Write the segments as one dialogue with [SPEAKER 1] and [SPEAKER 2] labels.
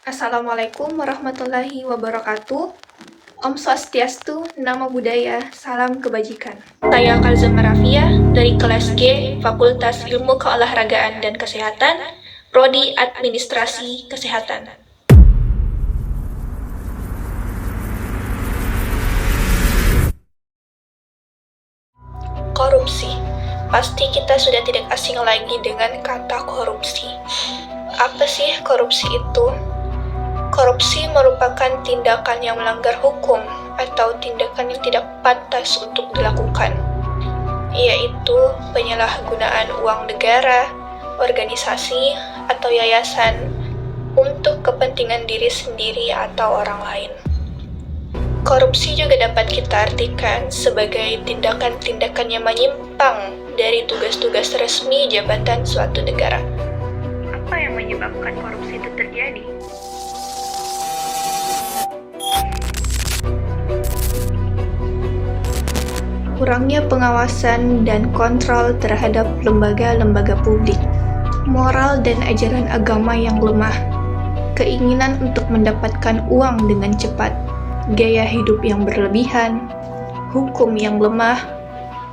[SPEAKER 1] Assalamualaikum warahmatullahi wabarakatuh. Om Swastiastu, Namo Buddhaya, Salam Kebajikan. Saya Kalzuma Rafia dari kelas G, Fakultas Ilmu Keolahragaan dan Kesehatan, Prodi Administrasi Kesehatan. Korupsi. Pasti kita sudah tidak asing lagi dengan kata korupsi. Apa sih korupsi itu? Korupsi merupakan tindakan yang melanggar hukum atau tindakan yang tidak pantas untuk dilakukan, yaitu penyalahgunaan uang negara, organisasi, atau yayasan untuk kepentingan diri sendiri atau orang lain. Korupsi juga dapat kita artikan sebagai tindakan-tindakan yang menyimpang dari tugas-tugas resmi jabatan suatu negara. Apa yang menyebabkan korupsi itu terjadi? Kurangnya pengawasan dan kontrol terhadap lembaga-lembaga publik, moral dan ajaran agama yang lemah, keinginan untuk mendapatkan uang dengan cepat, gaya hidup yang berlebihan, hukum yang lemah,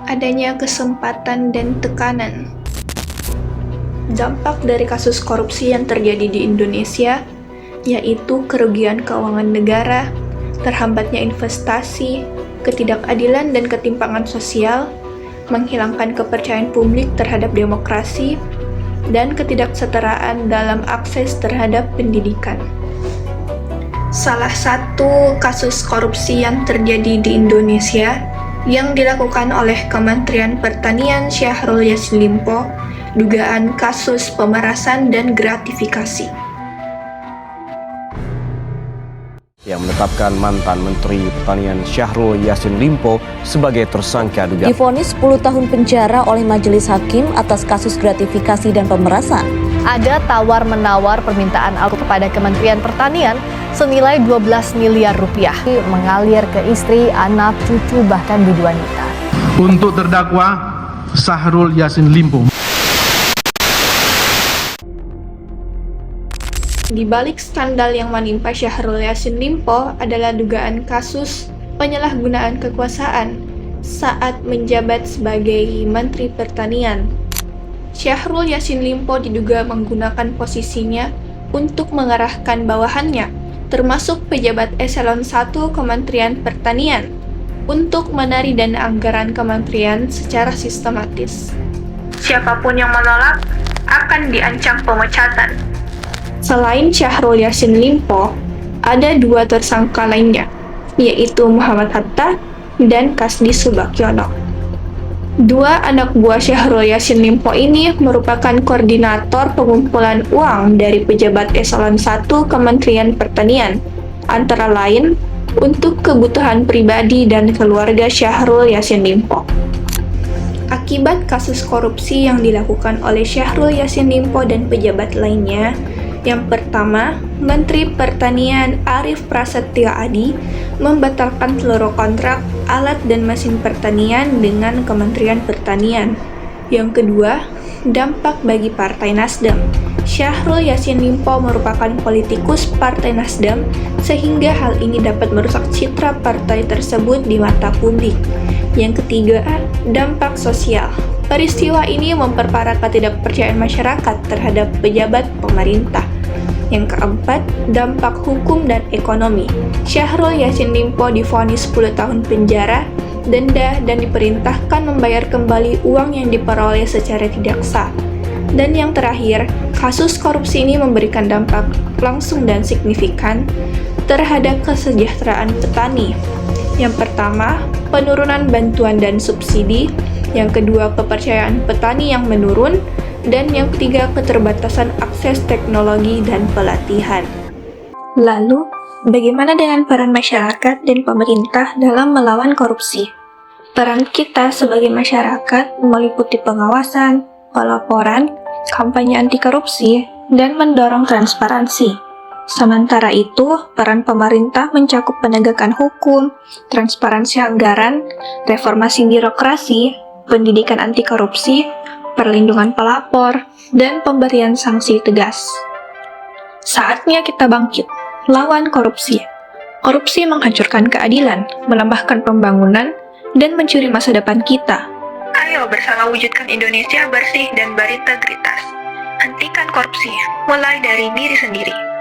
[SPEAKER 1] adanya kesempatan dan tekanan. Dampak dari kasus korupsi yang terjadi di Indonesia yaitu kerugian keuangan negara, terhambatnya investasi, ketidakadilan dan ketimpangan sosial, menghilangkan kepercayaan publik terhadap demokrasi, dan ketidaksetaraan dalam akses terhadap pendidikan. Salah satu kasus korupsi yang terjadi di Indonesia yang dilakukan oleh Kementerian Pertanian Syahrul Yassin Limpo, dugaan kasus pemerasan dan gratifikasi.
[SPEAKER 2] Yang menetapkan mantan Menteri Pertanian Syahrul Yassin Limpo sebagai tersangka dugaan
[SPEAKER 3] divonis 10 tahun penjara oleh majelis hakim atas kasus gratifikasi dan pemerasan.
[SPEAKER 4] Ada tawar-menawar permintaan alur kepada Kementerian Pertanian senilai 12 miliar rupiah mengalir ke istri, anak, cucu, bahkan bidu wanita.
[SPEAKER 5] Untuk terdakwa Syahrul Yassin Limpo.
[SPEAKER 1] Di balik skandal yang menimpa Syahrul Yassin Limpo adalah dugaan kasus penyalahgunaan kekuasaan saat menjabat sebagai Menteri Pertanian. Syahrul Yassin Limpo diduga menggunakan posisinya untuk mengarahkan bawahannya, termasuk pejabat eselon 1 Kementerian Pertanian, untuk menari dana anggaran kementerian secara sistematis. Siapapun yang menolak akan diancam pemecatan. Selain Syahrul Yassin Limpo, ada 2 tersangka lainnya, yaitu Muhammad Hatta dan Kasdi Subakyono. 2 anak buah Syahrul Yassin Limpo ini merupakan koordinator pengumpulan uang dari pejabat eselon 1 Kementerian Pertanian, antara lain untuk kebutuhan pribadi dan keluarga Syahrul Yassin Limpo. Akibat kasus korupsi yang dilakukan oleh Syahrul Yassin Limpo dan pejabat lainnya, yang pertama, Menteri Pertanian Arief Prasetyo Adi membatalkan seluruh kontrak alat dan mesin pertanian dengan Kementerian Pertanian. Yang kedua, dampak bagi Partai Nasdem. Syahrul Yassin Limpo merupakan politikus Partai Nasdem, sehingga hal ini dapat merusak citra partai tersebut di mata publik. Yang ketiga, dampak sosial. Peristiwa ini memperparah ketidakpercayaan masyarakat terhadap pejabat pemerintah. Yang keempat, dampak hukum dan ekonomi. Syahrul Yassin Limpo divonis 10 tahun penjara, denda, dan diperintahkan membayar kembali uang yang diperoleh secara tidak sah. Dan yang terakhir, kasus korupsi ini memberikan dampak langsung dan signifikan terhadap kesejahteraan petani. Yang pertama, penurunan bantuan dan subsidi. Yang kedua, kepercayaan petani yang menurun. Dan yang ketiga, keterbatasan akses teknologi dan pelatihan. Lalu, bagaimana dengan peran masyarakat dan pemerintah dalam melawan korupsi? Peran kita sebagai masyarakat meliputi pengawasan, pelaporan, kampanye anti korupsi, dan mendorong transparansi. Sementara itu, peran pemerintah mencakup penegakan hukum, transparansi anggaran, reformasi birokrasi, pendidikan anti korupsi, perlindungan pelapor, dan pemberian sanksi tegas.
[SPEAKER 6] Saatnya kita bangkit, lawan korupsi. Korupsi menghancurkan keadilan, melambahkan pembangunan, dan mencuri masa depan kita. Ayo bersama wujudkan Indonesia bersih dan berintegritas. Hentikan korupsi, mulai dari diri sendiri.